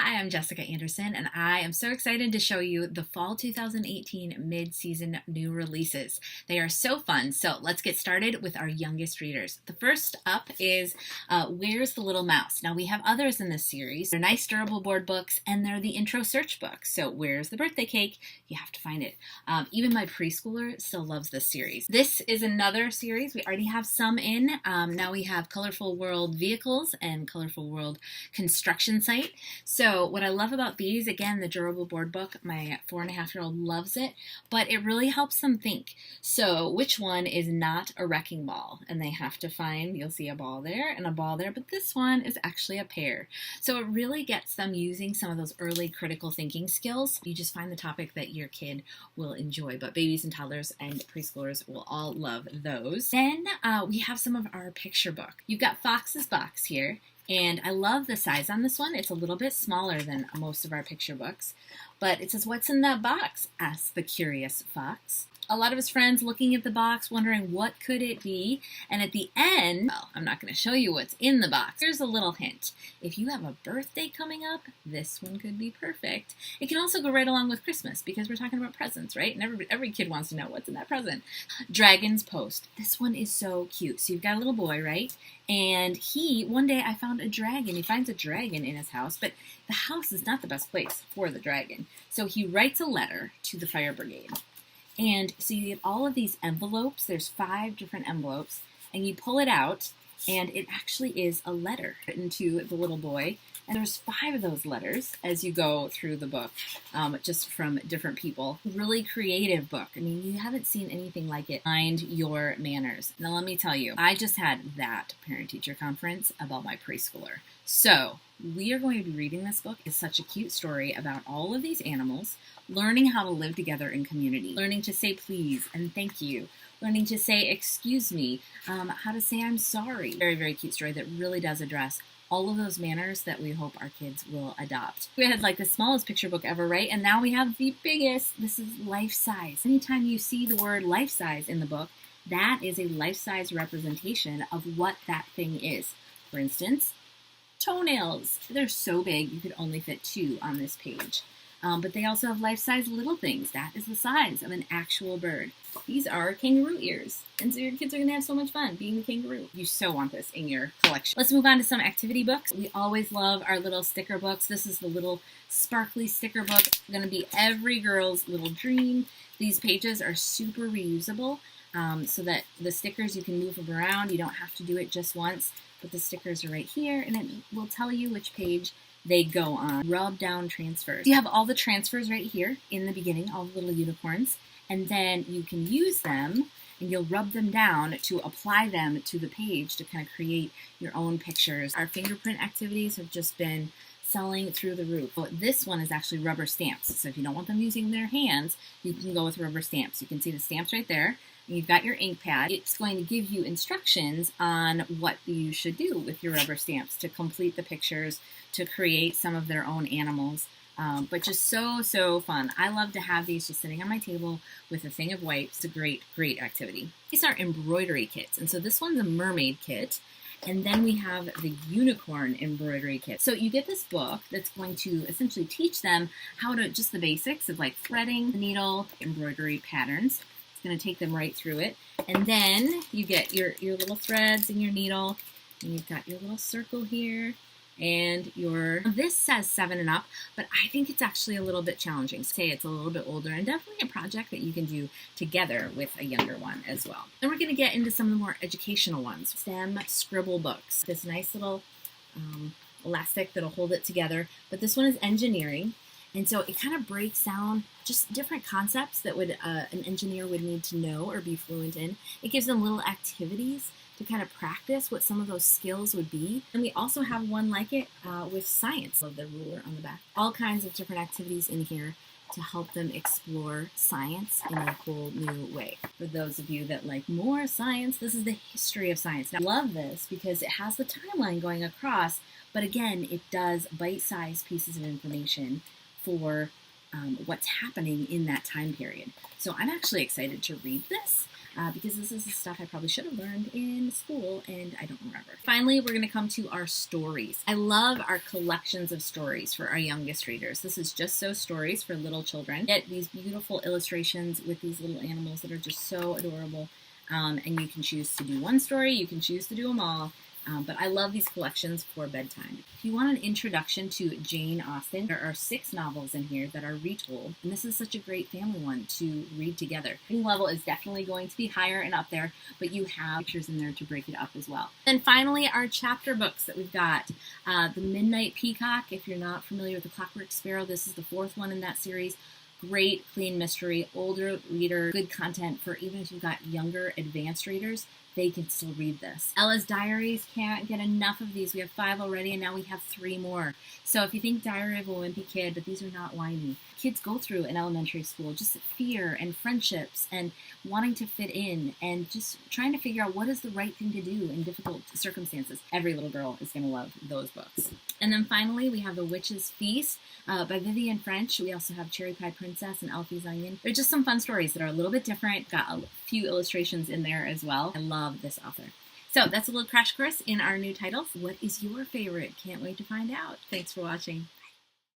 Hi, I'm Jessica Anderson, and I am so excited to show you the Fall 2018 mid-season new releases. They are so fun, so let's get started with our youngest readers. The first up is Where's the Little Mouse? Now, we have others in this series. They're nice, durable board books, and they're the intro search books. So where's the birthday cake? You have to find it. Even my preschooler still loves this series. This is another series. We already have some in. Now we have Colorful World Vehicles and Colorful World Construction Site. So what I love about these, again, the durable board book, my 4.5-year-old loves it, but it really helps them think. So which one is not a wrecking ball? And they have to find, you'll see a ball there and a ball there, but this one is actually a pear. So it really gets them using some of those early critical thinking skills. You just find the topic that your kid will enjoy, but babies and toddlers and preschoolers will all love those. Then we have some of our picture book. You've got Fox's Box here. And I love the size on this one. It's a little bit smaller than most of our picture books. But it says, "What's in that box?" asked the curious fox. A lot of his friends looking at the box, wondering what could it be. And at the end, well, I'm not going to show you what's in the box. Here's a little hint. If you have a birthday coming up, this one could be perfect. It can also go right along with Christmas because we're talking about presents, right? And every kid wants to know what's in that present. Dragon's Post. This one is so cute. So you've got a little boy, right? And one day I found a dragon. He finds a dragon in his house, but the house is not the best place for the dragon. So he writes a letter to the fire brigade. And so you get all of these envelopes. There's 5 different envelopes, and you pull it out, and it actually is a letter written to the little boy. And there's 5 of those letters as you go through the book, just from different people. Really creative book. I mean, you haven't seen anything like it. Mind your manners. Now, let me tell you, I just had that parent-teacher conference about my preschooler. So we are going to be reading this book. It's such a cute story about all of these animals, learning how to live together in community, learning to say please and thank you, learning to say excuse me, how to say I'm sorry. Very, very cute story that really does address all of those manners that we hope our kids will adopt. We had like the smallest picture book ever, right? And now we have the biggest. This is life size. Anytime you see the word life size in the book, that is a life size representation of what that thing is. For instance, toenails. They're so big you could only fit 2 on this page. But they also have life-size little things. That is the size of an actual bird. These are kangaroo ears. And so your kids are going to have so much fun being the kangaroo. You so want this in your collection. Let's move on to some activity books. We always love our little sticker books. This is the little sparkly sticker book. It's going to be every girl's little dream. These pages are super reusable, so that the stickers, you can move them around. You don't have to do it just once. But the stickers are right here, and it will tell you which page they go on. Rub down transfers. You have all the transfers right here in the beginning, all the little unicorns, and then you can use them and you'll rub them down to apply them to the page to kind of create your own pictures. Our fingerprint activities have just been selling through the roof. But this one is actually rubber stamps. So if you don't want them using their hands, you can go with rubber stamps. You can see the stamps right there. You've got your ink pad. It's going to give you instructions on what you should do with your rubber stamps to complete the pictures, to create some of their own animals. But just so, so fun. I love to have these just sitting on my table with a thing of wipes. It's a great, great activity. These are embroidery kits. And so this one's a mermaid kit. And then we have the unicorn embroidery kit. So you get this book that's going to essentially teach them how to, just the basics of like threading, the needle, embroidery patterns. It's going to take them right through it. And then you get your little threads and your needle. And you've got your little circle here. And this says 7 and up, but I think it's actually a little bit challenging. Say it's a little bit older, and definitely a project that you can do together with a younger one as well. Then we're going to get into some of the more educational ones. STEM scribble books. This nice little elastic that'll hold it together. But this one is engineering. And so it kind of breaks down just different concepts that an engineer would need to know or be fluent in. It gives them little activities to kind of practice what some of those skills would be. And we also have one like it with science, of the ruler on the back. All kinds of different activities in here to help them explore science in a whole new way. For those of you that like more science, this is the history of science. Now, I love this because it has the timeline going across, but again, it does bite-sized pieces of information for what's happening in that time period. So I'm actually excited to read this. because this is the stuff I probably should have learned in school and I don't remember. Finally, we're going to come to our stories. I love our collections of stories for our youngest readers. This is Just So Stories for little children. Get these beautiful illustrations with these little animals that are just so adorable. And you can choose to do one story, you can choose to do them all. But I love these collections for bedtime. If you want an introduction to Jane Austen, there are 6 novels in here that are retold, and this is such a great family one to read together. Reading level is definitely going to be higher and up there, but you have pictures in there to break it up as well. And finally, our chapter books that we've got. The Midnight Peacock, if you're not familiar with The Clockwork Sparrow, this is the 4th one in that series. Great, clean mystery, older reader, good content for even if you've got younger, advanced readers. They can still read this. Ella's Diaries, can't get enough of these. We have 5 already, and now we have 3 more. So if you think Diary of a Wimpy Kid, but these are not whiny. Kids go through in elementary school just fear and friendships and wanting to fit in and just trying to figure out what is the right thing to do in difficult circumstances. Every little girl is going to love those books. And then finally, we have The Witch's Feast by Vivian French. We also have Cherry Pie Princess and Alfie's Onion. They're just some fun stories that are a little bit different. Got a few illustrations in there as well. I love this author. So that's a little crash course in our new titles. What is your favorite? Can't wait to find out. Thanks for watching.